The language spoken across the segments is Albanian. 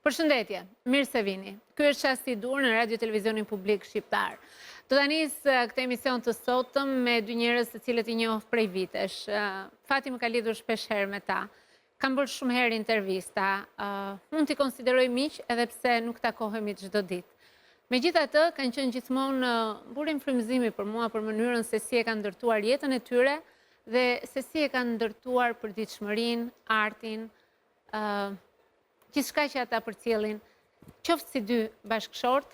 Përshëndetje, mirë se vini. Ky është Çasti i dur në Radio Televizionin Publik Shqiptar. Do ta nis këtë emision të sotëm me dy njerëz të cilët i njoh prej vitesh. Fati më ka lidhur shpesh herë me ta. Kam bërë shumë herë intervista. Mund t'i konsideroj miq edhe pse nuk takohemi çdo ditë. Megjithatë, kanë qenë gjithmonë burim frymëzimi për mua për mënyrën se si e kanë ndërtuar jetën e tyre dhe se si e kanë ndërtuar përditshmërinë, artin, gjithçka që ata përcjellin, qoftë si dy bashkëshort,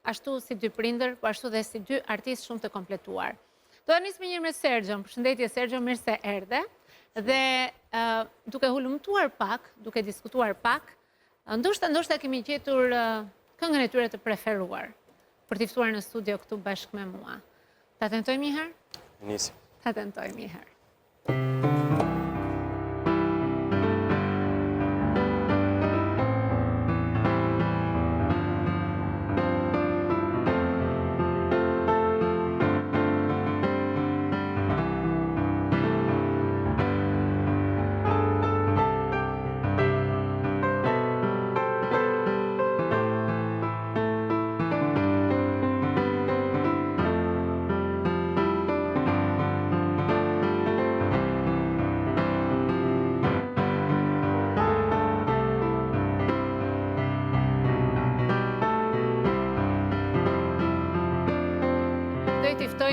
ashtu si dy prindër, po ashtu dhe si dy artistë shumë të kompletuar. Do ta nis me Sergjon. Përshëndetje Sergjo, mirë se erdhe. Dhe duke hulumtuar pak, duke diskutuar pak, ndoshta kemi gjetur këngën e tyre të preferuar për t'i ftuar në studio këtu bashkë me mua. Ta tentojmë një herë? Nisim. Ta tentojmë një herë.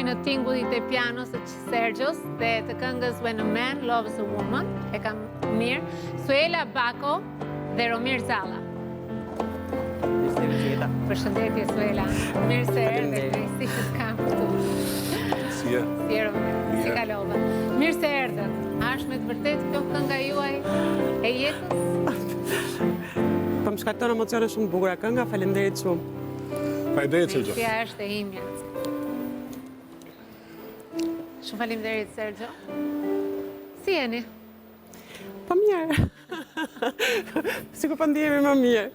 Në tingullit e pianos të Sergjos dhe të këngës When a Man Loves a Woman, e kam mirë, Suela Bako dhe Romir Zalla. Përshëndetje Suela, mirë se erdhe, si që t'kam këtu. Si e? Si e Romir, si kalova. Mirë se erdhe, a është me të vërtet kjo kënga juaj e jetës? Po më shkakton emocione shumë të bukura kënga, faleminderit shumë. Faleminderit Sergjo. Si është e imja. Shumë faleminderit Sergjo. Si jeni? Po mirë. Sikur po ndihemi më mirë.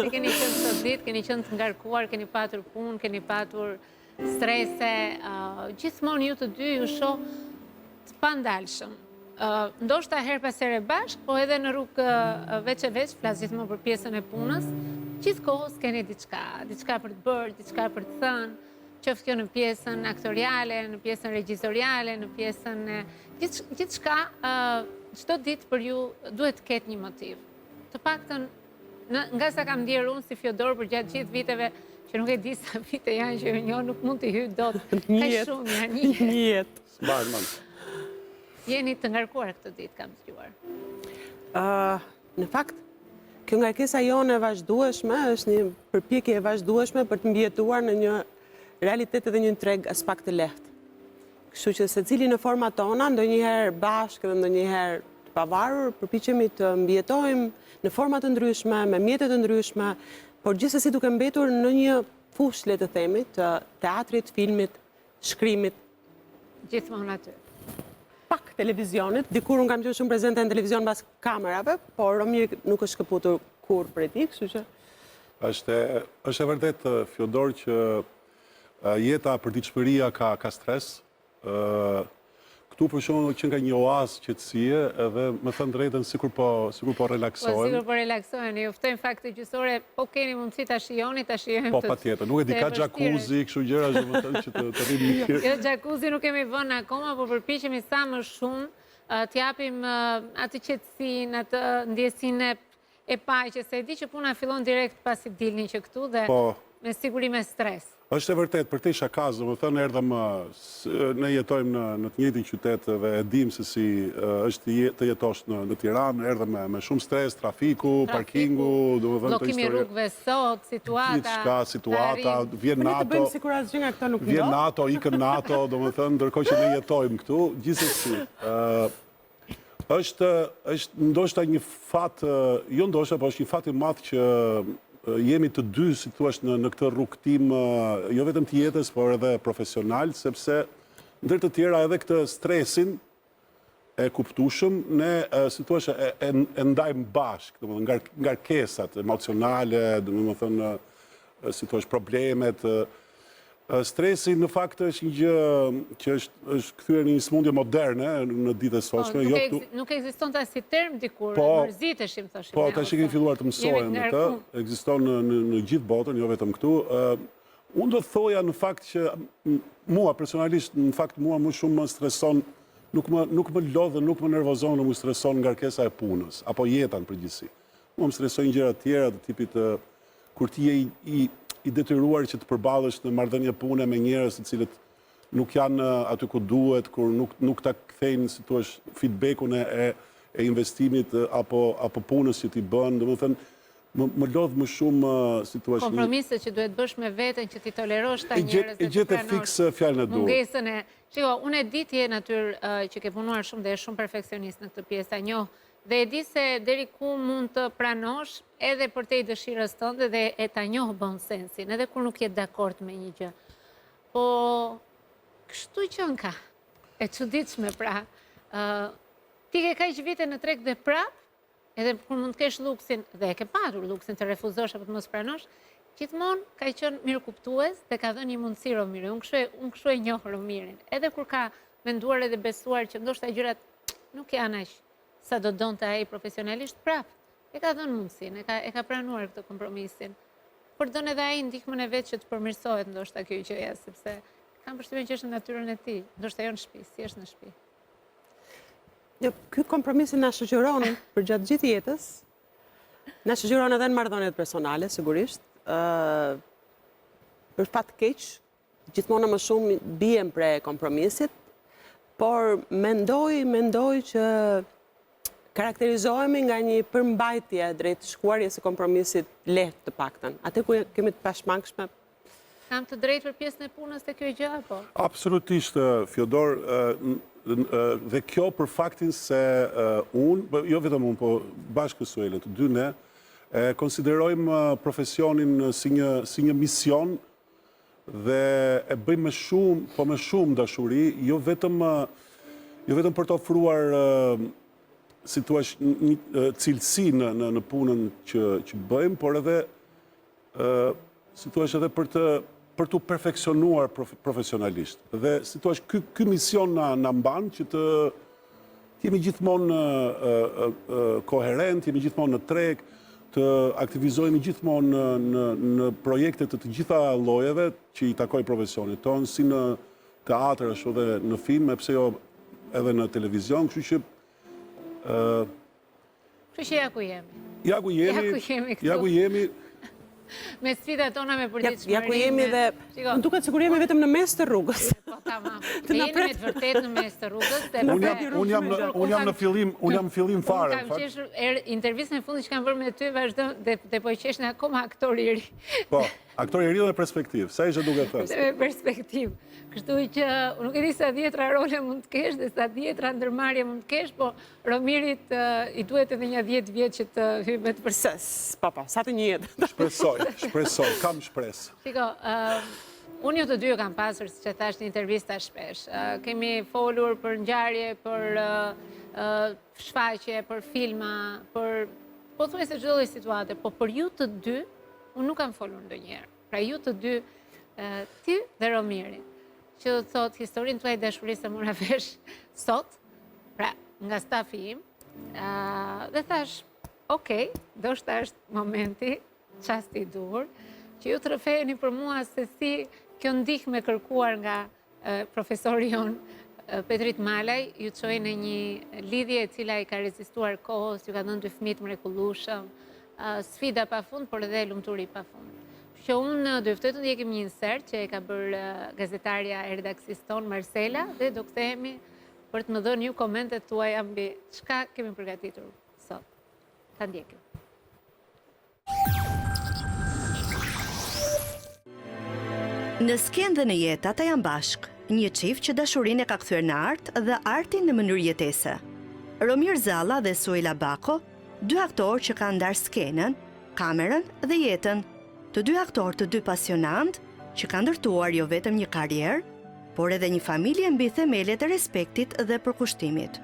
Se keni qenë sot ditë, keni qenë të ngarkuar, keni patur punë, keni patur strese, gjithmonë ju të dy ju shoh të pandalshëm. Ndoshta her pas here bashk, po edhe në rrugë veç e veç, flas gjithmonë për pjesën e punës, gjithkohës keni diçka për të bërë, diçka për të thënë. Qoftë kjo në pjesën aktoriale, në pjesën regjizoriale, në pjesën gjithçka, çdo ditë për ju duhet të ketë një motiv. Të paktën, nga sa kam ndjerë unë si Fjodor për gjatë gjithë viteve, që nuk e di sa vite janë që një nuk mund të hyj dot. Ka shumë janë një jetë. S'mbajnë mend. Jeni të ngarkuar këtë ditë, kam dëgjuar. Në fakt, kjo ngarkesa jone e vazhdueshme është një përpjekje e vazhdueshme për të mbijetuar në një realitet edhe një treg as pak të lehtë. Kështu që secili në forma tona, ndonjëherë bashkë dhe ndonjëherë të pavarur, përpiqemi të mbijetojmë në forma të ndryshme, me mjete të ndryshme, por gjithsesi duke mbetur në një fushë, le të themi, të teatrit, filmit, shkrimit. Gjithmonë aty. Pak televizionit, dikur unë kam qenë shumë prezente në televizion pas kamerave, por Romir nuk është shkëputur kur prej tij, kështu që është e vërtet Fjodor që jeta përditshmëria ka stres. Këtu për shembull që nga një oazë qetësie edhe më thënë drejtën sikur po relaksohen. Po sikur po relaksohen. Ju ftojmë fakte gjysore, po keni mundësi ta shijoni, ta shijojmë. Po patjetër, nuk e di ka jacuzzi, kështu gjëra që më thënë që të rrim mirë. Jo jacuzzi nuk kemi vënë akoma, por përpiqemi sa më shumë të japim atë qetësinë, atë ndjesinë e paqes. Se e di që puna fillon direkt pasi dilni që këtu dhe me siguri me stres. Është e vërtet, për te shakaz, dhe më thënë erdhëm, ne jetojmë në të njëjtin qytet dhe e dim se si është të jetosh në Tiranë, erdhëm me shumë stres, trafiku, parkingu, bllokimi rrugëve sot, situata, vjen NATO, vjen NATO, ikën NATO, do më thënë, ndërkohë që ne jetojmë këtu, gjithsesi. Është ndoshta një fat, jo ndoshta, po është një fat i madh që jemi të dy, si thua, në këtë rrugtim, jo vetëm të jetës, por edhe profesional, sepse ndër të tjera edhe këtë stresin e kuptueshëm, ne, si thua, e ndajmë bashkë, ngarkesat emocionale, si thua, problemet, Stresi në fakt është një gjë që është kthyer në një smundje moderne në ditët e sotshme. Nuk ekziston ta si term dikur, mërziteshim thoshim. Po, tash kemi filluar të mësojmë këtë. Ekziston në gjithë botën, jo vetëm këtu. Unë do të thoja në fakt që mua personalisht, në fakt mua më shumë më streson, nuk më lodh dhe nuk më nervozon, nuk më streson ngarkesa e punës apo jeta në përgjithësi. Mua më stresojnë gjëra të tjera të tipit kur ti je i detyruar që të përballesh në marrëdhënie pune me njerëz të cilët nuk janë aty ku duhet, kur nuk ta kthejnë, si thua, feedbackun e investimit apo punës që ti bën, domethënë më lodh më shumë, si thua, kompromiset që duhet bësh me veten, që ti tolerosh ta njerëz e gjetë fiks fjalën e duhur. Mungesën e, shiko, unë e di ti je natyrë që ke punuar shumë dhe je shumë perfeksionist në këtë pjesë, ta njoh. Dhe e di se deri ku mund të pranosh edhe për te i dëshirës tënde dhe e ta njohë bon sensin, edhe kur nuk je dakord me një gjë. Po, kështu qënë ka, e çuditshme pra. Ti ke kaq vite në treg dhe prap, edhe kur mund të kesh luksin, dhe e ke patur luksin të refuzosh apo të mos pranosh, gjithmonë ka qenë mirëkuptues dhe ka dhënë një mundësi Romiri. Unë kështu e njoh Romirin. Edhe kur ka menduar edhe besuar që ndoshta gjërat nuk janë aq sa do donte ai profesionalisht, prap e ka dhënë mundësinë, e ka pranuar këtë kompromisin. Por don edhe ai ndihmën e vet që të përmirësohet ndoshta kjo gjëja, sepse kam përshtypjen që është në natyrën e tij, ndoshta jo në shtëpi, si është në shtëpi. Jo, ky kompromis na shoqëron për gjatë gjithë jetës. Na shoqëron edhe në marrëdhëniet personale, sigurisht. Për fat të keq, gjithmonë më shumë bijem pre kompromisit, por mendoj që karakterizohemi nga një përmbajtje drejt shkuarjes së kompromisit lehtë të paktën. Atë ku kemi të pashmangshme. Kam të drejtë për pjesën e punës të kjo gjë apo? Absolutisht, Fjodor, dhe kjo për faktin se unë, jo vetëm unë, po bashkë Suele, të dy ne, konsiderojmë profesionin si një mision dhe e bëjmë me shumë dashuri, jo vetëm për të ofruar si thua një cilësi në punën që bëjmë, por edhe si thua edhe për të perfeksionuar profesionalisht. Dhe si thua ky mision na mban që të jemi gjithmonë koherent, jemi gjithmonë në treg, të aktivizohemi gjithmonë në projekte të gjitha llojeve që i takoj profesionit tonë, si në teatr ashtu edhe në film, pse jo edhe në televizion, kështu që ja ku jemi. Ja ku jemi. Me sfidat tona, me përditshmërinë. Ja ku jemi dhe më duket sikur jemi vetëm në mes të rrugës. Po tamam. Jemi me të vërtetë në mes të rrugës. Unë jam në fillim fare. Kam qeshur intervistën e fundit që kam bërë me ty, vazhdo dhe po qesh në akoma aktor i ri. Po, aktor i ri dhe perspektiv. Sa ishte duke thënë? Me perspektiv. Kështu që nuk e di sa dhjetra role mund të kesh dhe sa dhjetra ndërmarrje mund të kesh, po Romirit i duhet edhe një 10 vjet që të hyjë të përses. Po, sa të një jetë. Shpresoj, kam shpresë. Shiko, unë ju të dy kam pasur, si që thash, një intervista shpesh. Kemi folur për ngjarje, për shfaqje, për filma, për pothuajse çdo lloj situate, po për ju të dy, unë nuk kam folur ndonjëherë. Pra ju të dy, ti dhe Romiri, që thot historinë tuaj dashurisë e mora vesh sot, pra nga stafi im, dhe thash, okej, ndoshta është momenti, çasti i duhur, që ju të rrëfeheni për mua se si kjo ndihmë e kërkuar nga profesori jon Petrit Malaj, ju çoi në një lidhje e cila i ka rezistuar kohës, ju ka dhënë 2 fëmijë të mrekullueshëm, sfida pafund, por edhe lumturi pafund. Që unë do ftoj të ndjekim një insert që e ka bërë gazetarja e redaksisë tonë, Marcela, dhe do kthehemi për të më dhënë ju komentet tuaja mbi çka kemi përgatitur sot. Ta ndjekim. Në skenë dhe në jetë ata janë bashkë, një çift që dashurinë e ka kthyer në art dhe artin në mënyrë jetese. Romir Zalla dhe Suela Bako, 2 aktorë që kanë ndarë skenën, kamerën dhe jetën, të 2 aktorë të 2 pasionant që kanë ndërtuar jo vetëm një karrierë, por edhe një familje mbi themelet e respektit dhe përkushtimit.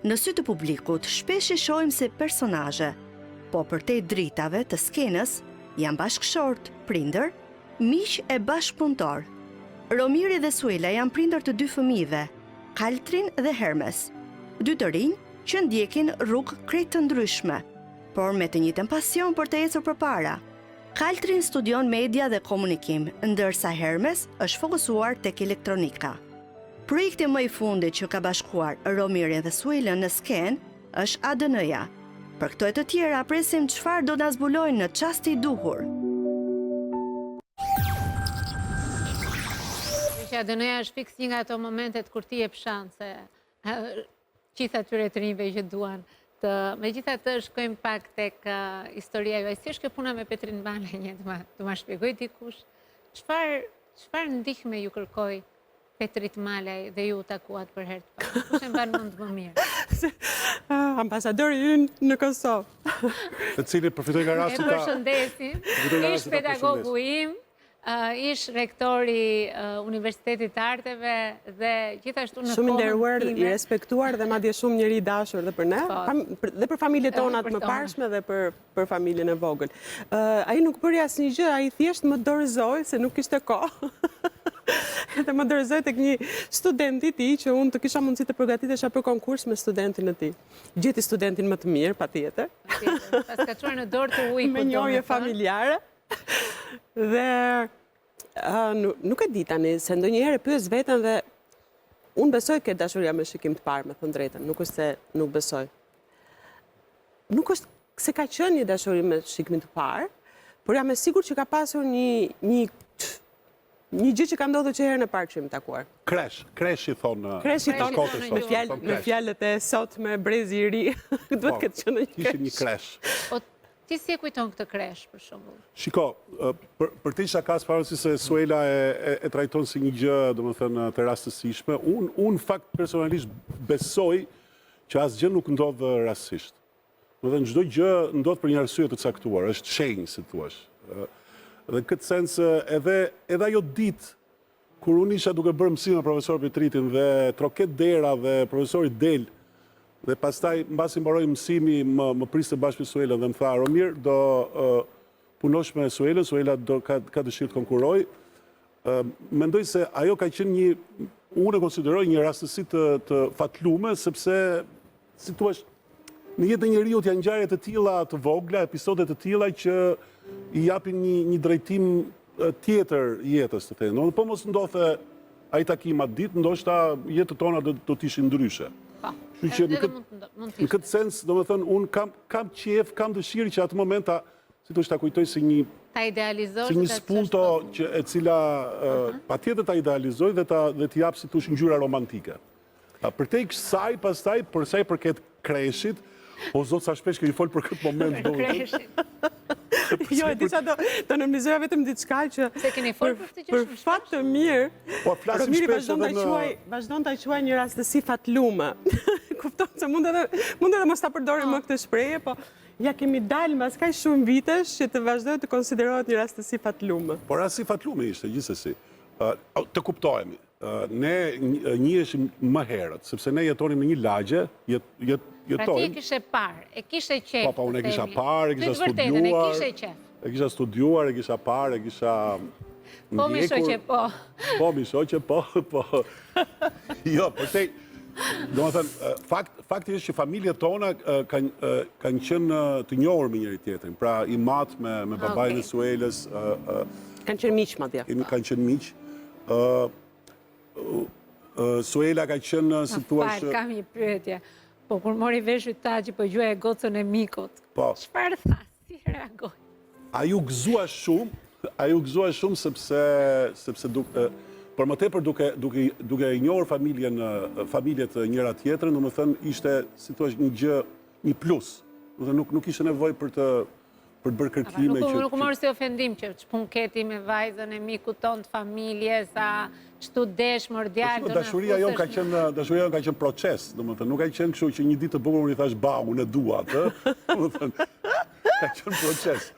Në sy të publikut shpesh i shohim se personazhe, po përtej dritave të skenës janë bashkëshort, prindër, miq e bashkëpunëtor, Romiri dhe Suela janë prindër të 2 fëmijëve, Kaltrin dhe Hermes, 2 të rinj që ndjekin rrugë krejt të ndryshme, por me të njëjtën pasion për të ecur përpara. Kaltrin studion media dhe komunikim, ndërsa Hermes është fokusuar tek elektronika. Projekti më i fundit që ka bashkuar Romirin dhe Suelën në skenë është ADN-ja. Për këto e të tjera presim çfarë do na zbulojnë në çasti i duhur. Që ADN-ja është fiks një nga ato momentet kur ti jep shanse gjithë atyre të rinjve që duan. Megjithatë shkojmë pak tek historia juaj. Si është kjo puna me Petrin Bale një të ma shpjegoj dikush? Çfarë ndihme ju kërkoi Petrit Malaj dhe ju takuat për herë të parë? Kush e mban mend më mirë? Ambasadori ynë në Kosovë. Të cili përfitoj nga E rasti ta... përshëndesim. Ish pedagogu im, ish rektori Universitetit të Arteve dhe gjithashtu në Shumë kohën nderuar, time. i respektuar dhe madje shumë njeri i dashur dhe për ne, dhe për familjet tona të për tona. mëparshme dhe për familjen e vogël. Ai nuk bëri asnjë gjë, ai thjesht më dorëzoi se nuk kishte kohë. Dhe më dorëzoi tek një student i tij që unë të kisha mundësi të përgatitesha për konkurs me studentin e tij. Gjeti studentin më të mirë, patjetër. Pas ka çuar në dorë të ujkut. Me njohje familjare. Dhe nuk e di tani, se ndonjëherë pyes veten dhe unë besoj ke dashuria me shikim të parë, me thënë drejtën, nuk është se nuk besoj. Nuk është se ka qenë një dashuri me shikimin të parë, por jam e sigurt që ka pasur një gjë që ka ndodhur që herën e parë që jemi takuar. Kresh i thonë... Kresh i thonë shkote sot, me fjalët e sot me brezi i ri, duhet këtë qenë një Ishte një kresh. Po ti si e kujton këtë kresh, për shembull? Shiko, për ti shakas parësi se Suela e trajton si një gjë, domethënë, të rastësishme, unë fakt personalisht besoj që asgjë nuk ndodh rastësisht. Domethënë, çdo gjë ndodh për një arsye të caktuar, është shenjë, si thua. Dhe në këtë sens edhe ajo ditë kur unë isha duke bërë mësim me profesor Petritin dhe troket dera dhe profesori del dhe pastaj mbasi mbaroi mësimi më priste bashkë me Suelën dhe më tha Romir do punosh me Suelën, Suela ka dëshirë të konkuroj. Mendoj se ajo ka qenë unë e konsideroj një rastësi të fatlume sepse si thua në jetën e njeriut janë ngjarje të tilla të vogla, episode të tilla që i japin një drejtim tjetër jetës të thënë. Po mos ndodhe ai takim atë ditë, ndoshta jetët tona do të ishin ndryshe. Në këtë sens, domethënë, unë kam qef, kam dëshirë që atë momenta, si të kujtoj si një spunto e cila patjetër ta idealizoj dhe t'i jap si tush ngjyra romantike. Për te i kësaj, pastaj, për sa i përket kreshit, o zotë sa shpesh kemi folë për këtë moment. Për kreshit. Jo, e disa do nëmnizoja vetëm diçka që për fat të mirë, Romiri vazhdon të quaj një rastësi fatlume. Kupton se mund edhe mos ta përdorim më këtë shprehje, po ja kemi dalë mbas kaq shumë vitesh që të vazhdoj të konsiderohet një rastësi fatlume. Po rastësi fatlume ishte gjithsesi. Të kuptohemi. Ne njiheshim më herët, sepse ne jetonim në një lagje, Pra ti e kishe parë, e kishe qef. Po, unë e kisha parë, e kisha studiuar. E kisha studiuar, e kisha parë, e kisha ndjekur. Po mi shoqe po. Po mi shoqe po. Jo, përtej, do më thënë, fakti është që familjet tona kanë qenë të njohur me njëri tjetrin. Pra i matë me babajnë e Suelës. Kanë qenë miq madje. Kanë qenë miq. Suela ka qenë si thua. Kam një pyetje. Po kur mori vesh Ytaçi po gjuaj gocën e mikut. Po. Çfarë tha? Si reagoi? Ai u gëzua shumë sepse por më tepër duke i njohur familjet njëra tjetrën, domethënë ishte si thua një gjë, një plus. Domethënë nuk ishte nevojë për të bërë kërkime që... Nuk morë si ofendim që ç'pun keti me vajzën e mikut ton të familjes, ç'tu desh mordjal... Dashuria jon ka qenë proces, domethënë, nuk ka qenë kështu që një ditë të bukur unë i thash ba, unë e dua atë, domethënë, ka qenë proces.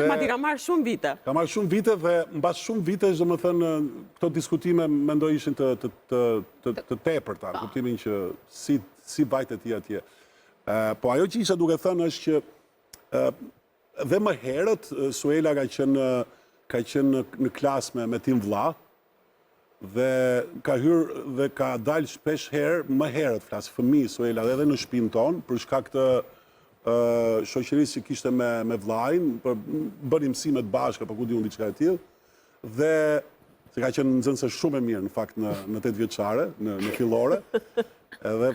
Ma ti ka marrë shumë vite. Ka marrë shumë vite dhe mbas shumë vite, domethënë, këto diskutime mendoj ishin të tepërta, në kuptimin që si vajtet ti atje. Po ajo që isha duke thënë është që dhe më herët, Suela ka qenë në klasë me tim vlla, Dhe ka hyrë dhe ka dalë shpesh herë, më herët flasë fëmijë Suela edhe në shtëpinë tonë, për shkak të shoqërisë që kishte me vllajin, bëni mësimet bashkë apo ku diun diçka e tillë. Dhe se ka qenë nxënëse shumë e mirë në fakt në 8 vjeçare, në fillore. Edhe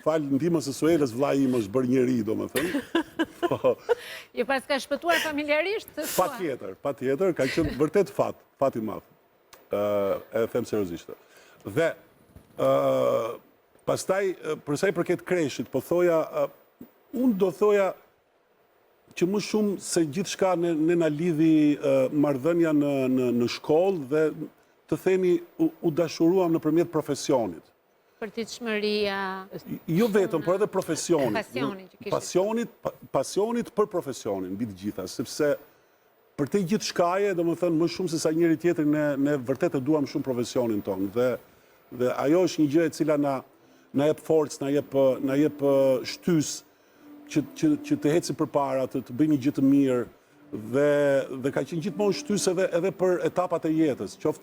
fal ndihmës së Suelës vllai im është bërë njeri, domethënë. Po, Jo pas ka shpëtuar familjarisht? patjetër, ka qenë vërtet fat i madh. E them seriozisht. Dhe pastaj për sa i përket kreshit, po thoja unë do thoja që më shumë se gjithçka ne na lidhi marrëdhënia në shkollë dhe të themi u dashuruam nëpërmjet profesionit. Përditshmëria. Jo vetëm, por edhe profesionit. Pasioni që kishte. Pasionit për profesionin, mbi të gjitha, sepse për te gjithë shkaje, do më thënë, më shumë se sa njëri tjetër, ne vërtet e duam shumë profesionin tonë. Dhe ajo është një gjë e cila na jep forcë, na jep shtys që të heci përpara, të bëjmë një gjë të mirë, dhe ka qenë gjithmonë shtys edhe për etapat e jetës, qoftë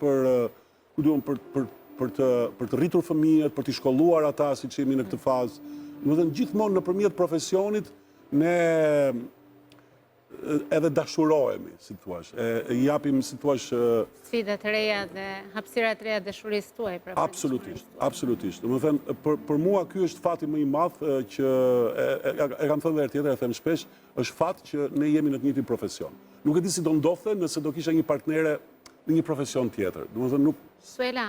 për të rritur fëmijët, për t'i shkolluar ata, siç jemi në këtë fazë. Do të thënë, gjithmonë nëpërmjet profesionit ne edhe dashurohemi, si thua, i japim, si thua, Sfidat e reja dhe hapësirat e reja dashurisë tuaj. Absolutisht. Do të thënë, për mua ky është fati më i madh që e kam thënë edhe herë tjetër, e them shpesh, është fat që ne jemi në të njëjtin profesion. Nuk e di si do ndodhte nëse do kisha një partnere në një profesion tjetër. Do të thënë,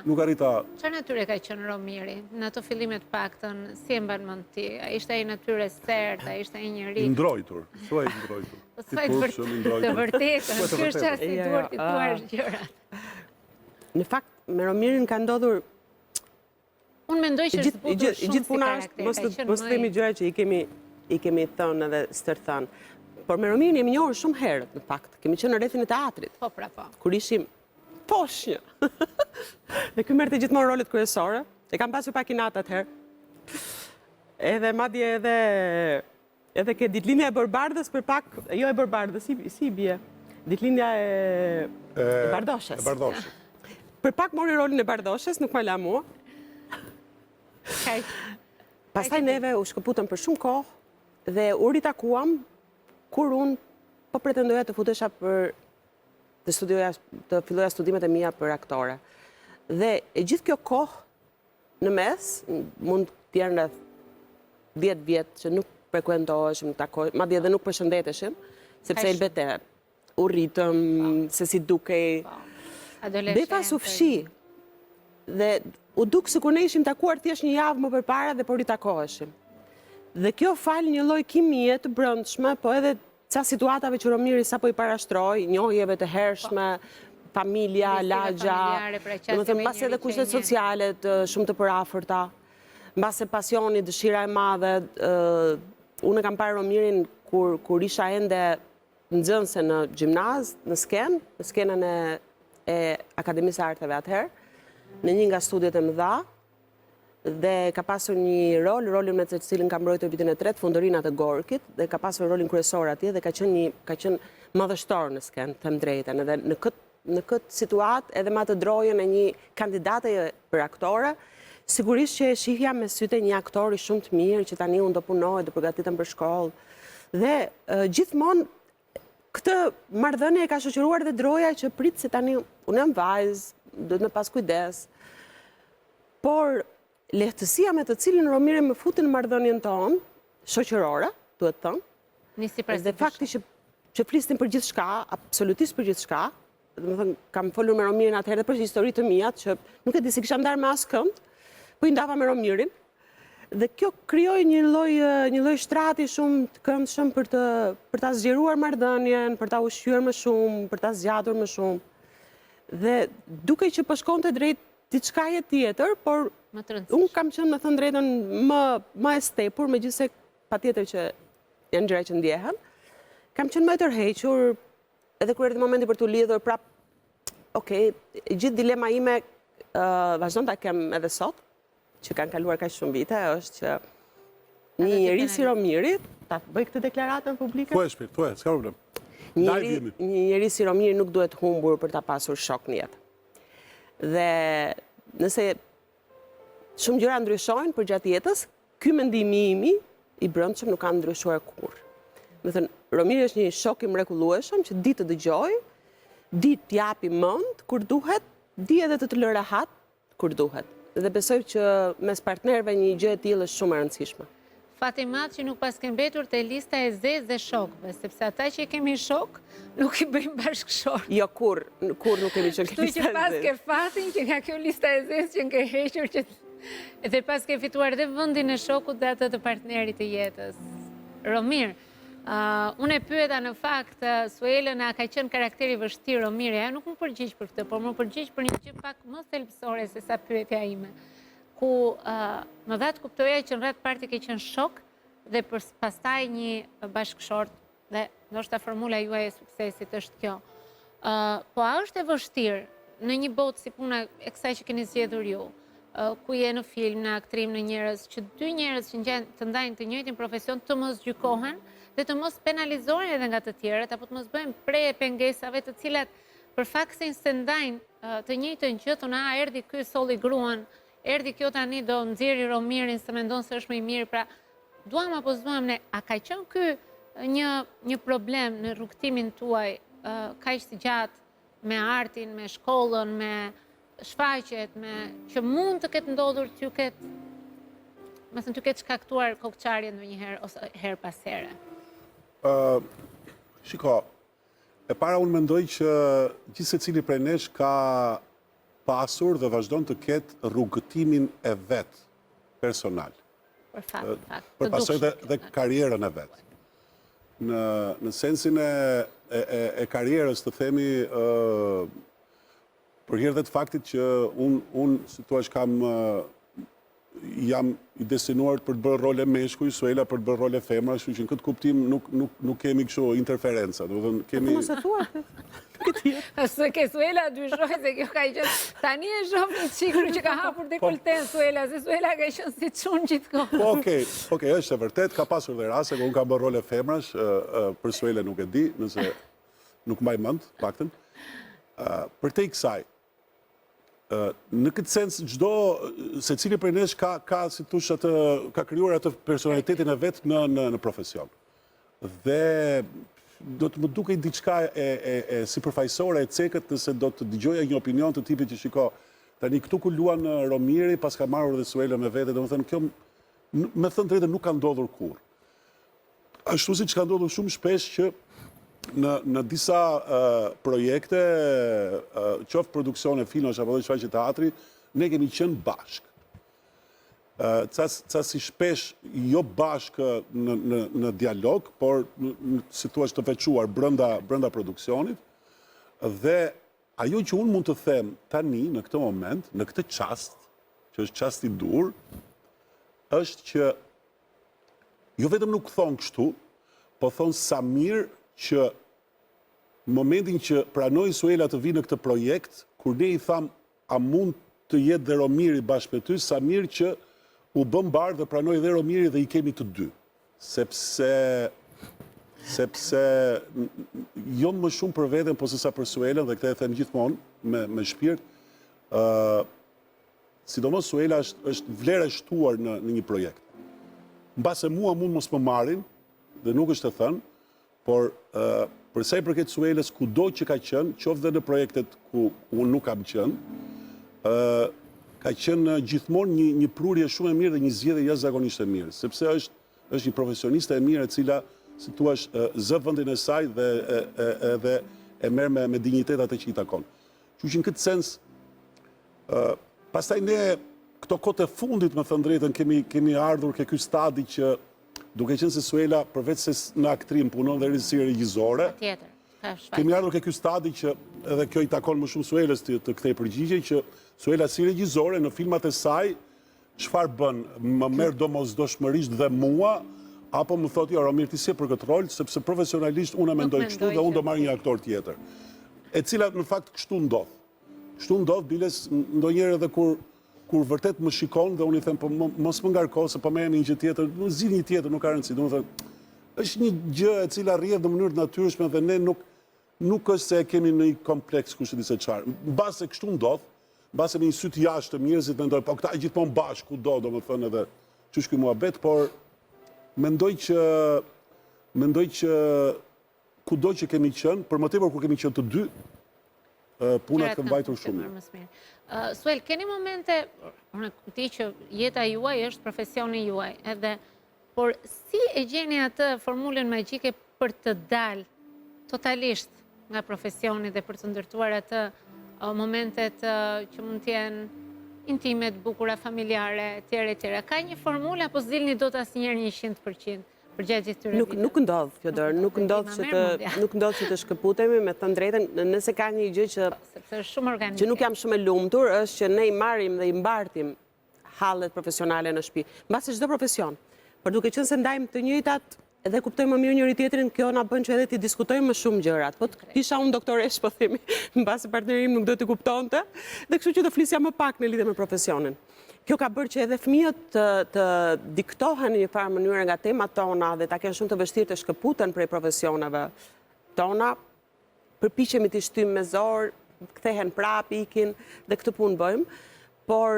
nuk arrita. Çfarë natyre ka qenë Romiri? Në ato fillimet paktën, si e mban mend ti? Ai ishte ai natyre sert, ai ishte ai njeri I ndrojtur, thuaj i ndrojtur. Të vërtetën, ky është çasti i duar të thuar gjërat. Në fakt, me Romirin ka ndodhur Unë mendoj që është zbutur shumë si karakter. Mos themi gjëra që i kemi thënë edhe stërthën. Por me Romirin jemi njohur shumë herët, në fakt. Kemi qenë në rrethin e teatrit. Po, pra po. Kur ishim poshnjë. Dhe ky merrte gjithmonë rolet kryesore. E kam pasur pak inat atëherë. Edhe madje edhe ke ditëlindja e Barbardhës për pak, jo e Barbardhës, si bie. Ditëlindja e Bardoshës. E Bardoshës. Për pak mori rolin e Bardoshës, nuk më la mua. Pastaj neve u shkëputëm për shumë kohë dhe u ritakuam kur unë po pretendoja të futesha të filloja studimet e mia për aktore. Dhe e gjithë kjo kohë në mes, mund të jenë rreth 10 vjet që nuk frekuentoheshim, madje edhe nuk përshëndeteshim, sepse Elbete u rritëm, se si dukej. Dhe pas u fshi. Dhe u duk sikur ne ishim takuar thjesht një javë më përpara dhe po ritakoheshim. Dhe kjo fal një lloj kimie të brendshme, po edhe ca situatave që Romiri sapo i parashtroi, njohjeve të hershme, familja, lagja, domethënë mbas edhe kushtet sociale shumë të përafërta, mbas e pasioni, dëshira e madhe. Unë kam parë Romirin kur isha ende nxënëse në gjimnaz, në skenën e Akademisë së Arteve atëherë, në një nga studiet e mëdha, dhe ka pasur një rolin me të cilin ka mbrojtur vitin e 3, Fundërinat e Gorkit, dhe ka pasur rolin kryesor atje dhe ka qenë madhështor në skenë, them drejtën, edhe në këtë situatë edhe ma të drojën e një kandidate për aktore, sigurisht që e shihja me sytë një aktori shumë të mirë, që tani unë do punoj, do përgatitëm për shkollë, dhe gjithmonë këtë marrëdhënie e ka shoqëruar dhe droja që prit se tani unë jam vajzë, duhet me pas kujdes, por lehtësia me të cilin Romiri më futi në marrëdhënien tonë, shoqërore, duhet thënë, dhe fakti që flisnin për gjithçka, absolutisht për gjithçka, domethënë kam folur me Romirin atëherë për histori të mia që nuk e di si kisha ndarë me askënd, po i ndava me Romirin. Dhe kjo krijoi një lloj shtrati shumë të këndshëm për ta zgjeruar marrëdhënien, për ta ushqyer më shumë, për ta zgjatur më shumë. Dhe duke që po shkonte drejt diçkaje tjetër, por unë kam qenë, me thënë drejtën, më e stepur, megjithëse patjetër që janë gjëra që ndjehen. Kam qenë më e tërhequr, edhe kur erdhi momenti për t'u lidhur prap, gjithë dilema ime vazhdon ta kem edhe sot, që kanë kaluar kaq shumë vite, është që një njeri si Romiri, ta bëj këtë deklaratën publike? Thuaj, s'ka problem. Një njeri si Romiri nuk duhet humbur për ta pasur shok në jetë. Dhe nëse shumë gjëra ndryshojnë për gjatë jetës, ky mendimi imi i brendshëm nuk ka ndryshuar kurrë. Me thënë, Romiri është një shok i mrekullueshëm që di të dëgjoj, di të japi mend kur duhet, di edhe të lë rahat kur duhet. Dhe besoj që mes partnerëve një gjë e tillë është shumë e rëndësishme. Fatimat që nuk pas ke mbetur te lista e zezë dhe shokëve, sepse ata që kemi shok, nuk i bëjmë bashkëshort. Jo, kur nuk kemi qenë Ktu që pas ke fatin që nga kjo lista e zezë që nke hequr që dhe pas ke fituar dhe vendin e shokut dhe atë të partnerit të jetës. Romir, unë e pyeta në fakt, Suelën a ka qenë karakteri vështirë Romiri, ajo nuk më përgjigj për këtë, por më përgjigj për një gjë pak më thelbësore se sa pyetja ime. Ku më dha të kuptoja që në rreth parti ke qenë shok dhe pastaj një bashkëshort dhe ndoshta formula juaj e suksesit është kjo. Po a është e vështirë në një botë si puna e kësaj që keni zgjedhur ju, ku je në film, në aktrim, në njerëz, që dy njerëz që të ndajnë të njëjtin profesion të mos gjykohen dhe të mos penalizohen edhe nga të tjerët, apo të mos bëhen preje pengesave të cilat për faktin se ndajnë të njëjtën gjë, thonë erdhi ky solli gruan, erdhi kjo tani do nxjerrë Romirin se mendon se është më i mirë, pra duam apo s'duam ne, a ka qenë ky një problem në rrugtimin tuaj kaq të gjatë me artin, me shkollën, me shfaqjet, që mund të ketë ndodhur t'ju ketë shkaktuar kokçarje ndonjëherë ose her pas here? Shiko, e para unë mendoj që gjithë secili prej nesh ka pasur dhe vazhdon të ketë rrugëtimin e vet personal. Për fakt. Për pasoj dhe karierën e vet. Në sensin e karierës të themi, për hir dhe të faktit që unë si thua jam i destinuar për të bërë role meshkuj, Suela për të bërë role femra, kështu që në këtë kuptim nuk kemi kështu interferenca. Kemi... Mos e thua. Se ke Suela dyshoj se kjo ka qenë. Tani e shoh një çikru që ka hapur dekolten Suela, se Suela ka qenë si çun gjithkohë. Po, okej, është e vërtet, ka pasur dhe raste ku unë kam bërë role femrash, për Suela nuk e di, nëse nuk mbaj mend, paktën. Për te i kësaj, në këtë sens, secili prej nesh ka si thush ka krijuar atë personalitetin e vet në profesion. Dhe do të më dukej diçka e sipërfaqësore e cekët nëse do të dëgjoja një opinion të tipit që shiko, tani këtu ku luan Romiri, pas ka marrur dhe Suela me vete, domethënë kjo me thënë drejtë nuk ka ndodhur kurrë. Ashtu siç ka ndodhur shumë shpesh që në disa projekte, qoftë produksione filmash apo dhe shfaqje teatri, ne kemi qenë bashkë. Ca si shpesh jo bashkë në dialog, por si thua të veçuar brenda produksionit, dhe ajo që unë mund të them tani në këtë moment, në këtë çast, që është çast i dur, është që jo vetëm nuk thonë kështu, po thonë sa mirë që momentin që pranoi Suela të vinë në këtë projekt, kur ne i tham a mund të jetë dhe Romiri bashkë me ty, sa mirë që u bëm barë dhe pranoi dhe Romiri dhe i kemi të dy. Sepse jo më shumë për veten, po se sa për Suela, dhe këtë e them gjithmonë me shpirt, sidomos Suela është vlerë e shtuar në një projekt. Mbase mua mund mos më marrin, dhe nuk është të thënë, por për sa i përket Suelës, kudo që ka qenë, qoftë dhe në projektet ku unë nuk kam qenë, ka qenë gjithmonë një prurje shumë e mirë dhe një zgjedhje jashtëzakonisht e mirë, sepse është një profesioniste e mirë e cila, si thua, zë vendin e saj dhe e merr me dinjitet atë që i takon. Kështu që në këtë sens, pastaj ne këto kohë të fundit, me thënë drejtën, kemi ardhur ke ky stadi që duke qenë se Suela, përveç se në aktrim punon dhe si regjizore, kemi ardhur ke ky stadi që edhe kjo i takon më shumë Suelës të kthej përgjigje, që Suela si regjizore në filmat e saj, çfarë bën? Më merr domosdoshmërisht dhe mua, apo më thotë jo, Romir ti si për këtë rol, sepse profesionalisht unë e mendoj kështu dhe unë do marr një aktor tjetër. E cila në fakt kështu ndodh. Kështu ndodh, biles ndonjëherë edhe kur vërtet më shikon dhe unë i them, po mos më ngarko, se po merrem një gjë tjetër, zgjidh një tjetër, nuk ka rëndësi. Domethënë, është një gjë e cila rrjedh në mënyrë të natyrshme dhe ne nuk është se e kemi në një kompleks kush e di se çfarë. Mbase kështu ndodh, Mbase me një sy të jashtë të njerëzit mendoj, po këta e gjithmonë bashkë kudo, domethënë edhe çush ky muhabet, por mendoj që kudo që kemi qenë, për më tepër kur kemi qenë të dy, punat kanë mbajtur shumë mirë. Suel, keni momente, unë kuptoj që jeta juaj është profesioni juaj, por si e gjeni atë formulën magjike për të dalë totalisht nga profesioni dhe për të ndërtuar atë momentet që mund të jenë intime, bukura, familjare, etj. Ka një formulë apo s'dilni dot asnjëherë 100% për gjatë gjithë këtyre viteve? Nuk ndodh, Fjodor, nuk ndodh që të shkëputemi, me thënë drejtën, nëse ka një gjë që nuk jam shumë e lumtur, është që ne i marrim dhe i mbartim hallet profesionale në shtëpi, mbasi çdo profesion. Por duke qenë se ndajmë të njëjtat edhe kuptojmë më mirë njëri tjetrin, kjo na bën që edhe të diskutojmë më shumë gjërat. Po isha unë doktoresh, po themi, mbasi partneri im nuk do të kuptonte, dhe kështu që do flisja më pak në lidhje me profesionin. Kjo ka bërë që edhe fëmijët të diktohen në një farë mënyrë nga temat tona dhe ta kenë shumë të vështirë të shkëputen prej profesioneve tona, përpiqemi të shtyjmë me zor, kthehen prap, ikin dhe këtë punë bëjmë, por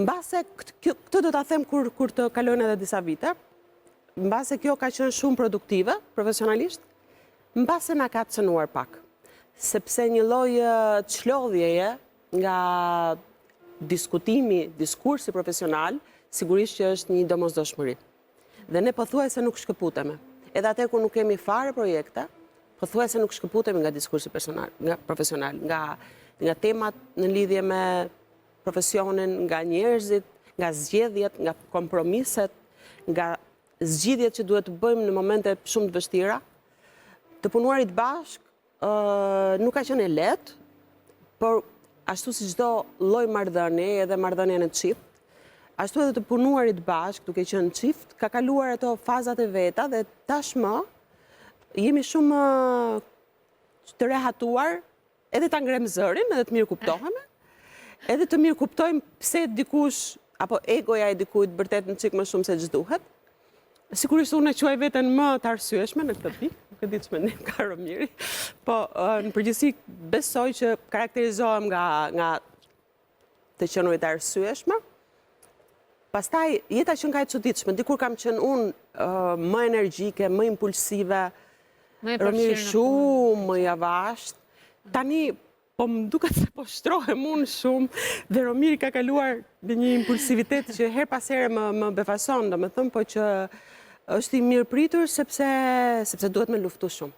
mbase këtë do ta them kur të kalojnë edhe disa vite, mbase kjo ka qenë shumë produktive profesionalisht, mbase na ka cënuar pak, sepse një lloj çlodhjeje nga diskutimi, diskursi profesional, sigurisht që është një domosdoshmëri. Dhe ne pothuajse nuk shkëputemi. Edhe atë kur nuk kemi fare projekte, pothuajse nuk shkëputemi nga diskursi profesional, nga temat në lidhje me profesionin, nga njerëzit, nga zgjedhjet, nga kompromiset, nga zgjidhjet që duhet të bëjmë në momente shumë të vështira. Të punuarit bashkë nuk ka qenë e lehtë, por ashtu si çdo lloj marrëdhënie, edhe marrëdhënia në çift, ashtu edhe të punuarit bashkë, duke qenë çift, ka kaluar ato fazat e veta dhe tashmë jemi shumë të rehatuar, edhe ta ngrem zërin, edhe të mirë kuptohemi, edhe të mirë kuptojmë pse dikush apo egoja e dikujt vërtet në çik më shumë se ç'duhet. Sigurisht unë e quaj veten më të arsyeshme në këtë pikë, nuk e di ç'mendim ka Romiri, po në përgjithësi besoj që karakterizohem nga të qenurit të arsyeshme. Pastaj jeta që nga e çuditshme, dikur kam qenë unë më energjike, më impulsive, Romiri shumë më javasht. Tani po më duket se po shtrohem unë shumë dhe Romiri ka kaluar në një impulsivitet që her pas here më befason, domethënë, po që është i mirë pritur sepse duhet me luftu shumë.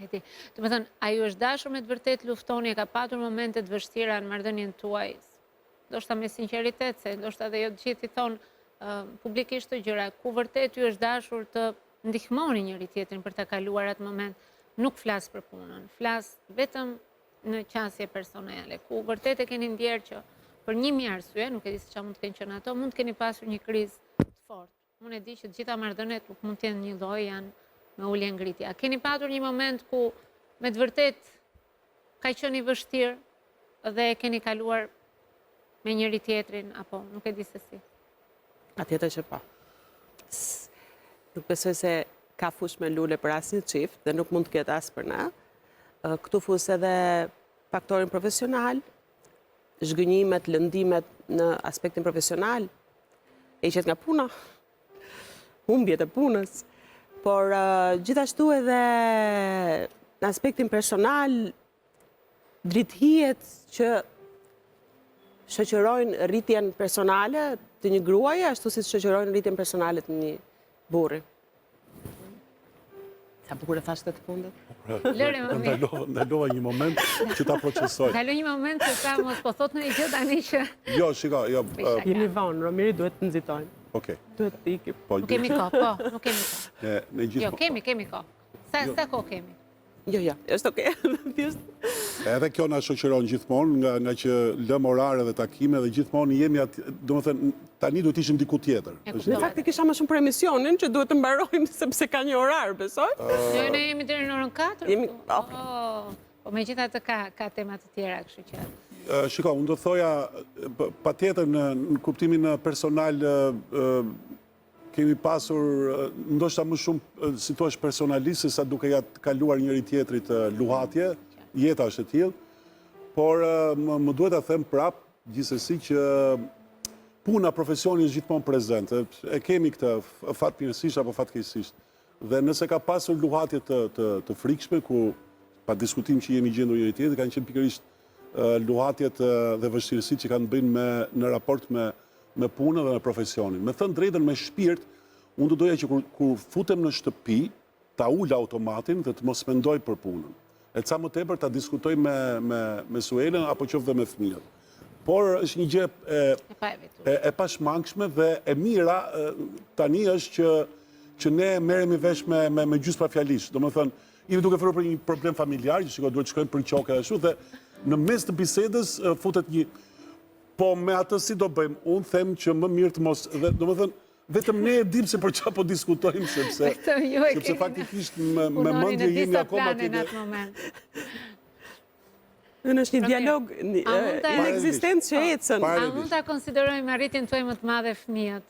Do të thënë, a ju është dashur me të vërtet luftoni, ka patur momente të vështira në marrëdhënien tuaj, ndoshta me sinqeritet, se ndoshta dhe jo të gjithë i thonë publikisht të gjëra, ku vërtet ju është dashur të ndihmoni njëri tjetrin për ta kaluar atë moment, nuk flas për punën, flas vetëm në qasje personale, ku vërtet e keni ndjerë që për një mirë arsye, nuk e di se çfarë mund të kenë qenë ato, mund të keni pasur një krizë të fortë. Unë e di që të gjitha marrëdhëniet nuk mund të jenë një lloj, janë me ulje ngritje. A keni patur një moment ku me të vërtet ka qenë i vështirë dhe e keni kaluar me njëri tjetrin, apo nuk e di se si? Patjetër që po. Nuk besoj se ka fush me lule për asnjë çift dhe nuk mund të ketë as për na. Këtu fus edhe faktorin profesional, zhgënjimet, lëndimet në aspektin profesional, heqet nga puna, humbjet e punës, por gjithashtu edhe në aspektin personal, drithijet që shoqërojnë rritjen personale të një gruaje, ashtu si shoqërojnë rritjen personale të një burri. Sa bukur e thash këtë pundet? Lëre më mirë. Ndalova një moment që ta procesoj. Kaloj një moment se sa mos po thot në një gjë tani që... Jo, shiko, jo. Jemi vonë, Romiri duhet të nxitojmë. Okej. Duhet të ikim. Nuk kemi kohë, po, nuk kemi kohë. Ne gjithmonë. Jo, kemi kohë. Sa kohë kemi? Jo, është okej. Edhe kjo na shoqëron gjithmonë nga që lëm orare dhe takime dhe gjithmonë jemi aty, domethënë tani duhet ishim diku tjetër. Në fakt kisha më shumë për emisionin që duhet të mbarojmë sepse ka një orar, besoj. Jo, ne jemi deri në orën 4. Jemi, po megjithatë ka tema të tjera, kështu që. Shiko, unë do thoja patjetër në kuptimin personal kemi pasur ndoshta më shumë situash personalisë sa duke ja kaluar njëri tjetrit luhatje, jeta është e tillë, por më duhet ta them prap gjithsesi që puna, profesioni është gjithmonë prezent. E kemi këtë fatmirësisht apo fatkeqësisht. Dhe nëse ka pasur luhatje të frikshme, ku pa diskutim që jemi gjendur njëri tjetrin, kanë qenë pikërisht luhatjet dhe vështirësitë që kanë bënë në raport me punën dhe me profesionin. Me thënë drejtën, me shpirt, unë do doja që kur futem në shtëpi, ta ul automatin dhe të mos mendoj për punën. E ca më tepër ta diskutoj me Suelën apo qoftë dhe me fëmijët. Por është një gjë e pashmangshme dhe e mira tani është që ne merremi vesh me gjysmë pa fjalisht. Domethënë, jemi duke folur për një problem familjar, që shikoj duhet të shkojmë për qoke ashtu dhe në mes të bisedës futet një po me atë si do bëjmë. Unë them që më mirë të mos, domethënë vetëm ne e dim se për çfarë po diskutojmë sepse faktikisht me mendje jemi akoma Në është një dialog ineksistent që ecën. A mund ta konsiderojmë arritjen tuaj më të madhe fëmijët?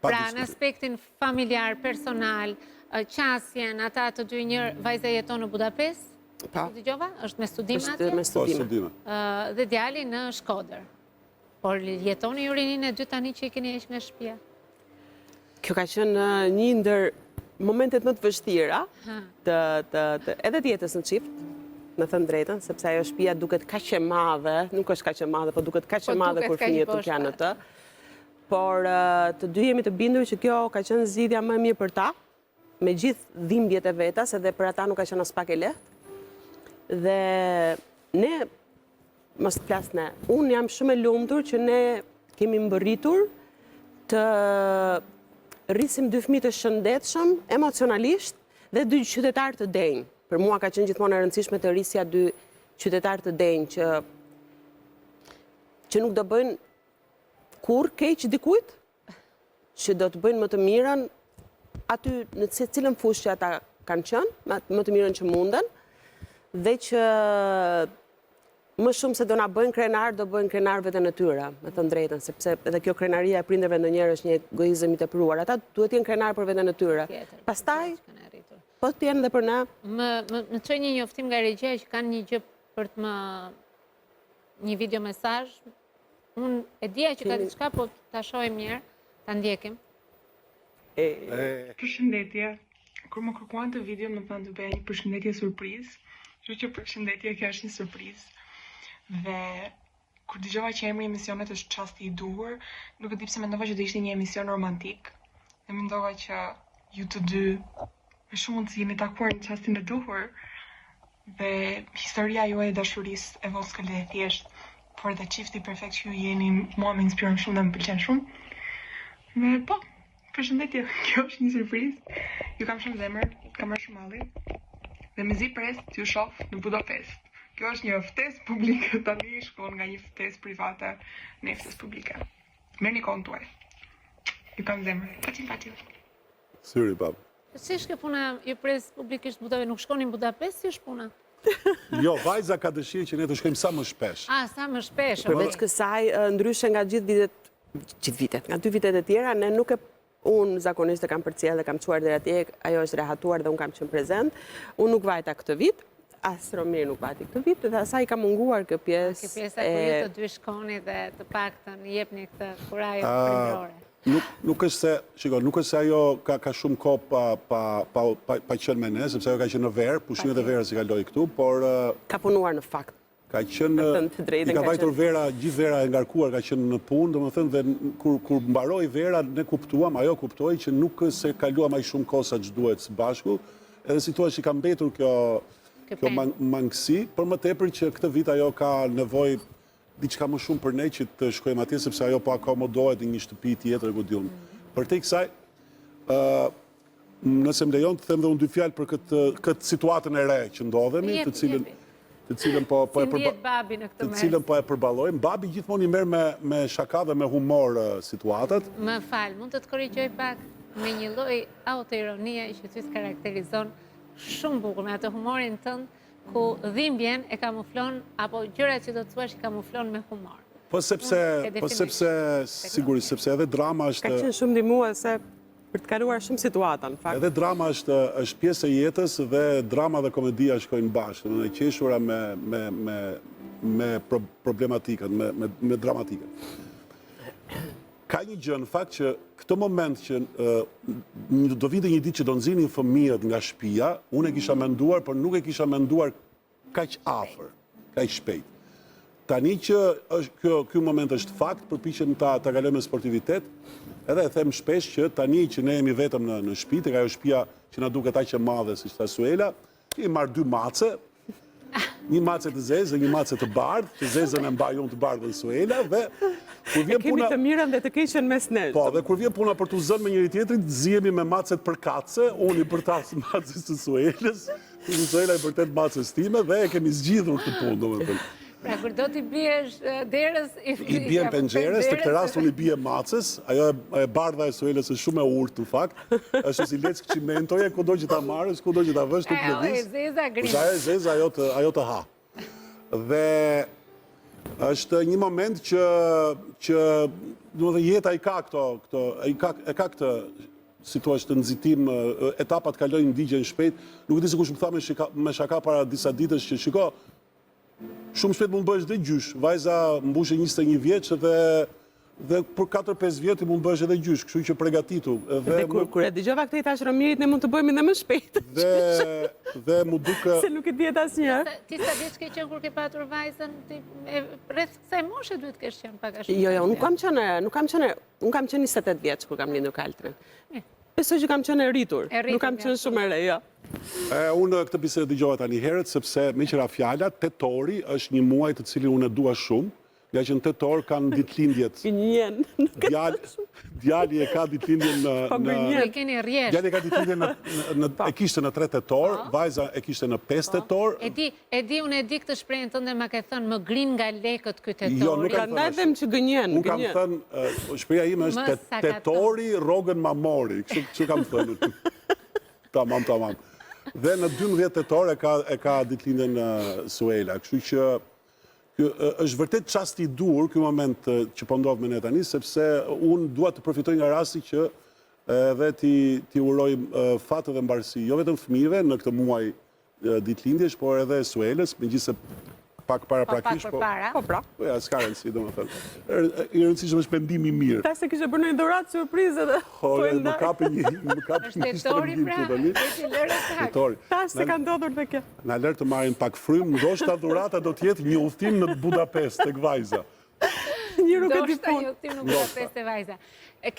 Pra, në aspektin familjar, personal, qasjen, ata të dy, një vajza jeton në Budapest? Po. Dëgjova? Është me studim atje? Është me studime. Dhe djali në Shkodër. Por jetoni ju rinin e dy tani që i keni heq nga shtëpia? Kjo ka qenë një ndër momentet më të vështira edhe të jetës në çift, me thënë drejtën, sepse ajo shtëpia duket kaq e madhe, nuk është kaq e madhe, po duket kaq e madhe kur fëmijët nuk janë në të. Por të dy jemi të bindur që kjo ka qenë zgjidhja më e mirë për ta, me gjithë dhimbjet e veta, se dhe për ata nuk ka qenë as pak e lehtë. Dhe ne, mos të flas ne, unë jam shumë e lumtur që ne kemi mbërritur të rrisim dy fëmijë të shëndetshëm emocionalisht dhe dy qytetarë të denj. Për mua ka qenë gjithmonë e rëndësishme të rrisja dy qytetarë të denj që nuk do bëjnë kur keq dikujt, që do të bëjnë më të mirën aty në cilën fushë që ata kanë qenë, më të mirën që munden, dhe që më shumë se do na bëjnë krenar, do bëjnë krenarëve të natyra, me thënë drejtën, sepse edhe kjo krenaria e prindërve ndonjëherë është një egoizëm i tepruar. Ata duhet të jenë krenarë për veten e tyre. Pastaj po të jenë dhe për na. Më çoj një njoftim nga regjia që kanë një gjë për të më një video mesazh. Unë e dija që ka diçka, po ta shohim mirë, ta ndjekim. Përshëndetje. Kur më kërkuan të video, më thanë të bëja një përshëndetje surprizë. Kështu që përshëndetje, kjo është një surprizë. Dhe kur dëgjova që emri i emisionet është Çasti i duhur, nuk e di pse mendova që do ishte një emision romantik. Dhe mendova që ju të dy me shumë mundësi jeni takuar në çastin e duhur. Dhe historia juaj e dashurisë e voskël dhe e thjeshtë, por dhe çifti perfekt që ju jeni, mua më inspiron shumë dhe më pëlqen shumë. Dhe po, përshëndetje, kjo është një surprizë. Ju kam shumë zemër, kam marrë shumë malli. Dhe mezi pres t'ju shoh në Budapest. Kjo është një ftesë publike, tani shkon nga një ftesë private në një ftesë publike. Merrni kohën tuaj. Ju kam zemër. Faqim. Syri, bab. Si është kjo puna, ju pres publikisht Budapest, nuk shkoni në Budapest, si është puna? Jo, vajza ka dëshirë që ne të shkojmë sa më shpesh. Sa më shpesh. Përveç kësaj, ndryshe nga gjithë vitet, nga 2 vitet e tjera, ne nuk e unë zakonisht e kam përcjell dhe kam çuar deri atje, ajo është rehatuar dhe unë kam qenë prezent. Unë nuk vajta këtë vit, as Romir nuk vajti këtë vit, dhe asaj ka munguar kjo pjesë. Kjo pjesa kur ju të dy shkoni dhe të paktën jepni këtë kurajo prindërore. Nuk është se, shiko, nuk është se ajo ka shumë kohë pa qenë me ne, sepse ajo ka qenë në verë, pushimet e verës i kaloi këtu, por ka punuar në fakt. Ka qenë, i ka vajtur vera, gjithë vera e ngarkuar ka qenë në punë, domethënë dhe kur mbaroi vera, ne kuptuam, ajo kuptoi që nuk është se kaluam aq shumë kohë sa ç'duhet së bashku, edhe si thua që ka mbetur kjo mangësi, por më tepër që këtë vit ajo ka nevojë diçka më shumë për ne që të shkojmë atje, sepse ajo po akomodohet në një shtëpi tjetër, ku diun. Për te kësaj, nëse më lejon të them dhe unë 2 fjalë për këtë situatën e re që ndodhemi, të cilën po e përballojmë. Babi gjithmonë i merr me shaka dhe me humor situatat. Më fal, mund të të korrigjoj pak me një lloj autoironie që ty të karakterizon shumë bukur me atë humorin tënd, ku dhimbjen e kamuflon apo gjërat që do të thuash i kamuflon me humor. Po sepse sigurisht sepse edhe drama është ka qenë shumë ndihmuese për të kaluar shumë situata në fakt. Edhe drama është pjesë e jetës dhe drama dhe komedia shkojnë bashkë. Në qeshura me problematikën, me dramatikën. Ka një gjë në fakt që këtë moment që do vinte një ditë që do nxirnin fëmijët nga shtëpia, unë e kisha menduar, por nuk e kisha menduar kaq afër, kaq shpejt. Tani që ky moment është fakt, përpiqem ta kalojmë në sportivitet, edhe e them shpesh që tani që ne jemi vetëm në shtëpi, tek ajo shtëpia që na duket aq e madhe siç tha Suela, i marr 2 mace, një mace të zezë dhe një mace të bardhë, që zezën e mbaj unë të bardhën Suela, dhe kur vjen Kemi të mirën dhe të keqen mes nesh. Po, dhe kur vjen puna për të zënë me njëri tjetrin, zihemi me macet për kace, unë i përtas macës të Suelës, Suela i përtet macës time, dhe e kemi zgjidhur këtë punë, domethënë. Pra, kur do t'i biesh derës... I bie penxeres, të këtë rast unë i bie macës, ajo e bardha e Suelës është shumë e urtë në fakt, është si leckë qimentoje, kudo që ta marrësh, kudo që ta vësh të lëviz. E zeza grimë. Ajo e zeza, ajo të ha. Dhe është një moment që jeta i ka këtë si thua të nxitim, etapat kalojnë ndigjen shpejt. Nuk e di se kush më tha me shaka para disa ditësh që shiko, shumë shpejt mund bëhesh dhe gjysh. Vajza mbushë 21 vjeç dhe për 4-5 vjet mund bëhesh edhe gjysh, kështu që përgatitu. Dhe kur e dëgjova këtë tash Romirit, ne mund të bëhemi edhe më shpejt. Dhe mu duke se nuk e diet asnjëherë. Ti sa vjeç ke qenë kur ke patur vajzën? Rreth kësaj moshe duhet kesh qenë pak a shumë. Jo, unë kam qenë 28 vjeç kur kam lindur Kaltrin. Besoj që kam qenë e rritur, nuk kam qenë shumë e re, jo. Unë këtë bisedë dëgjova tani herët, sepse me qëra fjala, tetori është një muaj të cilin unë e dua shumë, nga që në tetor kanë ditëlindjet. Gënjen. Djali e ka ditëlindjen Djali e ka ditëlindjen e kishte në 3 tetor, vajza e kishte në 5 tetor. Unë e di këtë shprehjen tënde ma ke thënë më grin nga lekët ky tetori. Jo, nuk kam thënë. Them që gënjen. Unë kam thënë, shpreha ime është tetori rrogën mamori, kështu kam thënë. Tamam. Dhe në 12 tetor e ka ditëlindjen Suela, kështu që është vërtet çast i dur ky moment që po ndodh me ne tani, sepse unë dua të përfitoj nga rasti që edhe ti uroj fat dhe mbarësi, jo vetëm fëmijëve në këtë muaj ditëlindjesh, por edhe Suelës, megjithëse pak paraprakisht, po pra. Po ja, s'ka rëndësi, domethënë. I rëndësishëm është pendimi i mirë. Ta se kishe bërë një dhuratë surprizë edhe. Më kapi një tetori pra, ti lërë tetori. Ta se ka ndodhur të kjo. Na lërë të marrin pak frymë, ndoshta dhurata do të jetë një udhtim në Budapest tek vajza. Një rrugë di punë. Një udhtim në Budapest te vajza.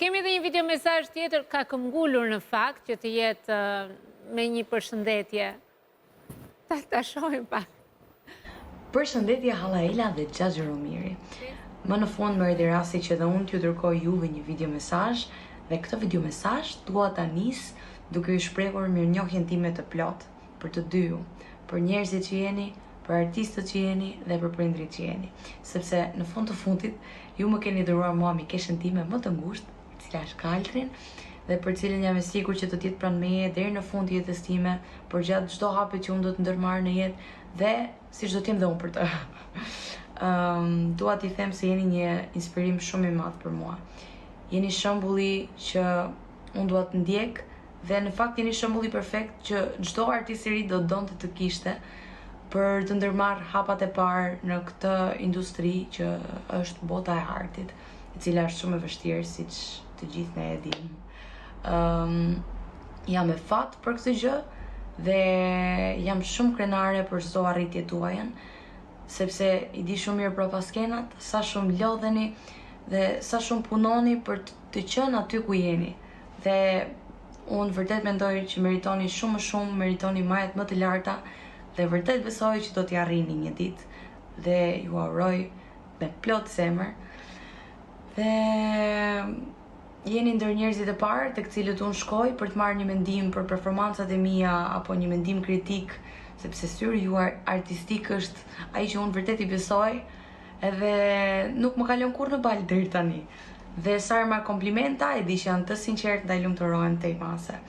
Kemi edhe një video mesazh tjetër ka këmbgulur në fakt që të jetë me një përshëndetje. Ta shohim pak. Përshëndetje Hallaela dhe Xhaxhi Romiri. Më në fund më erdhi rasti që dhe unë t'ju dërgoj juve një video mesazh dhe këtë video mesazh dua ta nis duke ju shprehur mirënjohjen time të plot për të dy ju, për njerëzit që jeni, për artistët që jeni dhe për prindrit që jeni, sepse në fund të fundit ju më keni dhuruar mua mikeshën time më të ngushtë, e cila është Kaltrin, dhe për cilën jam e sigurt që do të jetë pranë meje deri në fund të jetës time, për gjatë çdo hapi që unë do të ndërmarr në jetë dhe siç do të jem dhe unë për të. Dua t'i them se jeni një inspirim shumë i madh për mua. Jeni shembulli që unë dua të ndjek dhe në fakt jeni shembulli perfekt që çdo artist i ri do donte të kishte për të ndërmarrë hapat e parë në këtë industri që është bota e artit, e cila është shumë e vështirë siç të gjithë ne e dimë. Jam e fat për këtë gjë dhe jam shumë krenare për çdo arritje tuajën, sepse i di shumë mirë brapa skenat, sa shumë lodheni dhe sa shumë punoni për të qenë aty ku jeni. Dhe unë vërtet mendoj që meritoni shumë më shumë, meritoni majet më të larta dhe vërtet besoj që do t'i arrini një ditë dhe ju uroj me plot zemër. Dhe jeni ndër njerëzit e parë tek cilët unë shkoj për të marrë një mendim për performancat e mia apo një mendim kritik, sepse syri juaj artistik është ai që unë vërtet i besoj, edhe nuk më kalon kurrë në balë deri tani. Dhe sa herë marr komplimenta, e di që janë të sinqertë ndaj lumturohen tej mase.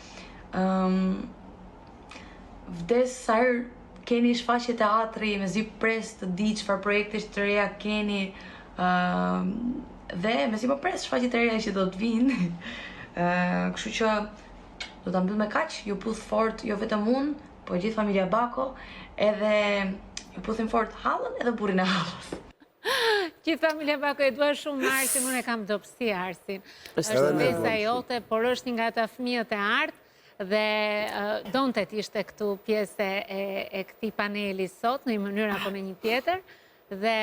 Vdes sa herë keni shfaqje teatri, mezi pres të di çfarë projekte të reja keni, dhe mezi më pres shfaqjet e reja që do të vinë. Kështu që do ta mbyll me kaq, ju puth fort jo vetëm unë, po gjithë familja Bako, edhe E puthim fort hallën edhe burrin e hallës. Gjithë familja Bako e dua shumë Arsin, unë e kam dobësi Arsin. Është edhe ne besa jote, por është një nga ata fëmijët e artë dhe donte të ishte këtu pjesë e këtij paneli sot në një mënyrë apo në një tjetër. Dhe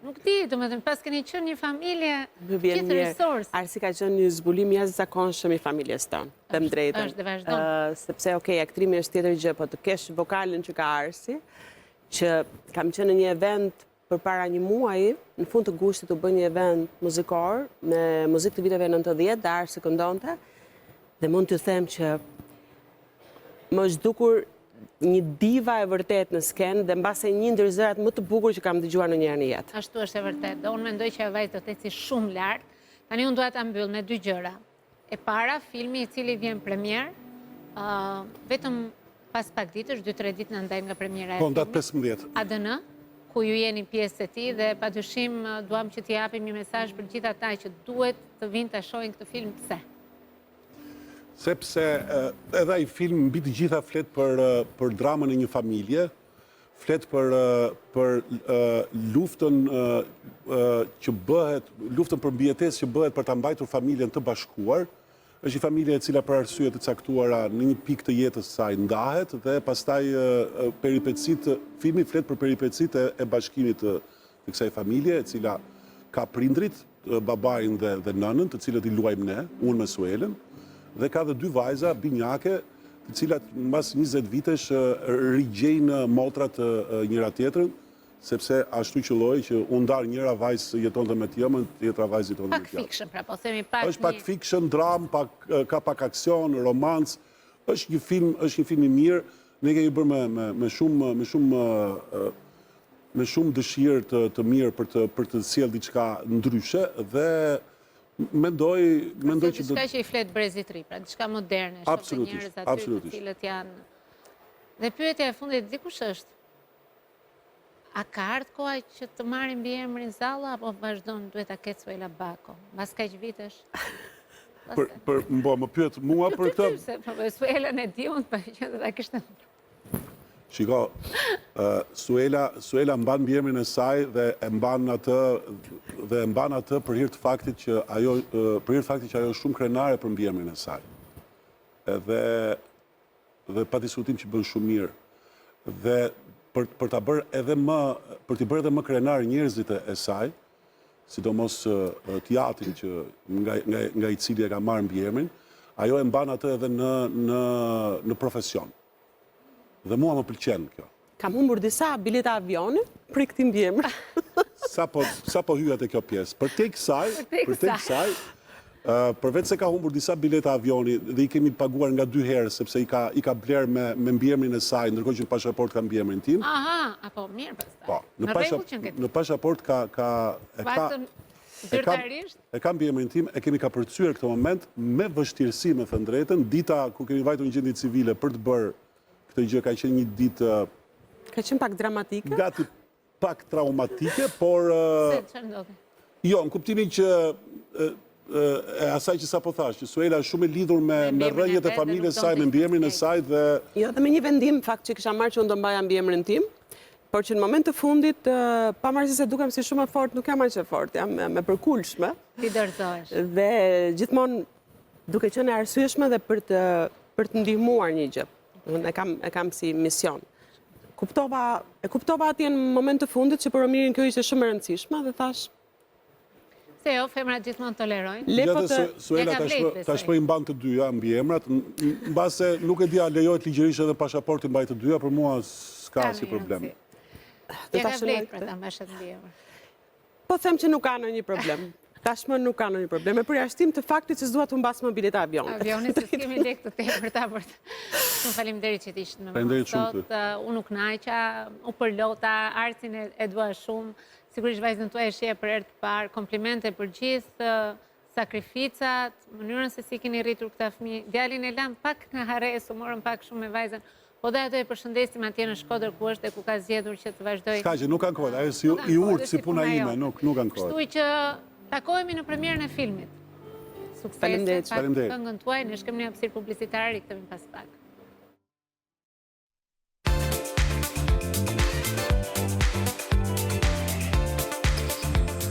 nuk di, domethënë pas keni qenë një familje gjithë resurs. Arsi ka qenë një zbulim jashtëzakonshëm i familjes tonë, them drejtën. Është dhe vazhdon. Sepse, okay, aktrimi është tjetër gjë, po të kesh vokalin që ka Arsi, që kam qenë në një event përpara një muaji, në fund të gushtit u bë një event muzikor me muzikë të viteve 90, dhe Arsi këndonte, dhe mund të them që më është dukur një diva e vërtet në skenë dhe mbase një ndër zërat më të bukur që kam dëgjuar ndonjëherë në jetë. Ashtu është e vërtet. Dhe unë mendoj që ajo vajzë do të eci shumë lart. Tani unë dua ta mbyll me dy gjëra. E para, filmi i cili vjen premier, vetëm pas pak ditësh, 2-3 ditë në ndaj nga premiera e Po, filmit. datë 15. ADN, ku ju jeni pjesë e tij dhe padyshim duam që t'i japim një mesazh për gjithë ata që duhet të vinë ta shohin këtë film. Pse? Sepse edhe ai film mbi të gjitha flet për dramën e një familje, flet për luftën që bëhet, luftën për mbijetesë që bëhet për ta mbajtur familjen të bashkuar. Është një familje e cila për arsye të caktuara në një pikë të jetës së saj ndahet dhe pastaj filmi flet për peripecitë e bashkimit të kësaj familje, e cila ka prindrit, babain dhe nënën, të cilët i luajmë ne, unë me Suelen, dhe ka dhe dy vajza binjake, të cilat mbas 20 vitesh rigjejnë motrat njëra tjetrën, sepse ashtu qëlloi që u ndar njëra vajzë jetonte me tjemën, tjetra vajzë jetonte me Pak tjetër. fiction, pra po themi pak Është pak fiction, dram, ka pak aksion, romancë. Është një film i mirë. Ne kemi bërë me shumë dëshirë të mirë për të sjellë diçka ndryshe dhe mendoj që diçka që i flet brezit ri, pra diçka moderne, shoh njerëz aty të cilët janë. Dhe pyetja e fundit, dikush është, a ka ardhur koha që të marrin mbiemrin Zalla apo vazhdon duhet ta ketë Suela Bako? Mbas kaq vitesh? Më pyet mua për këtë. Po Suelën e di unë, po që do ta kishte. Shiko, Suela mban mbiemrin e saj dhe e mban atë për hir të faktit që ajo është shumë krenare për mbiemrin e saj. Dhe pa diskutim që bën shumë mirë. Dhe për t'i bërë edhe më krenar njerëzit e saj, sidomos teatrin që nga i cili e ka marrë mbiemrin, ajo e mban atë edhe në profesion. Dhe mua më pëlqen kjo. Kam humbur disa bileta avioni për këtë mbiemër. Sa po hyja te kjo pjesë. Për te kësaj, përveç se ka humbur disa bileta avioni dhe i kemi paguar nga 2 herë, sepse i ka bler me mbiemrin e saj, ndërkohë që në pashaport ka mbiemrin tim. Aha, apo mirë pastaj. Po, Në rregull që në pashaport e ka mbiemrin tim, e kemi kapërcyer këtë moment me vështirësi, me thënë drejtën, dita ku kemi vajtur në gjendje civile për të bërë këtë gjë ka qenë një ditë Ka qenë pak dramatike? Gati pak traumatike, por Se çfarë ndodhi? jo, në kuptimin që e asaj që sapo thash, që Suela është shumë e lidhur me rrënjët e familjes saj, me mbiemrin e saj dhe Jo, dhe me një vendim fakt që kisha marrë që unë do mbaja mbiemrin tim, por që në moment të fundit, pavarësisht se dukem si shumë e fortë, nuk jam aq e fortë, jam me përkulshme. Ti dorëzohesh. Dhe gjithmonë duke qenë e arsyeshme dhe për të ndihmuar një gjë. Unë e kam si mision. E kuptova atje në moment të fundit që për Omirin kjo ishte shumë e rëndësishme dhe thash. Se jo, femrat gjithmonë tolerojnë. Suela tash po i mban të dyja mbiemrat, mbase nuk e dia lejohet ligjërisht edhe pasaporti mbaj të dyja, për mua s'ka asnjë problem. Ja ka vlerë për ta mbashur mbiemër. Po them që nuk ka ndonjë problem. Tashmë nuk ka ndonjë problem. Me përjashtim të faktit që s'dua të mbas më bileta avionit. Avionit se kemi lekë të tepërta për të. Shumë faleminderit që ishte me mua sot. Unë u kënaqa, u përlota, Arsin e dua shumë. Sigurisht vajzën tuaj e sheh për herë të parë. Komplimente për gjithë sakrificat, mënyrën se si keni rritur këta fëmijë. Djalin e lam pak në harres, u morën pak shumë me vajzën. Po dhe ato e përshëndesim atje në Shkodër ku është dhe ku ka zgjedhur që të vazhdojë. Ska që nuk kanë kohë, ajo i urtë si puna ime, nuk kanë kohë. Kështu që takohemi në premierën e filmit. Suksese, pak këngën tuaj, ne shkëm një hapësirë publicitare, rikthehemi pas pak.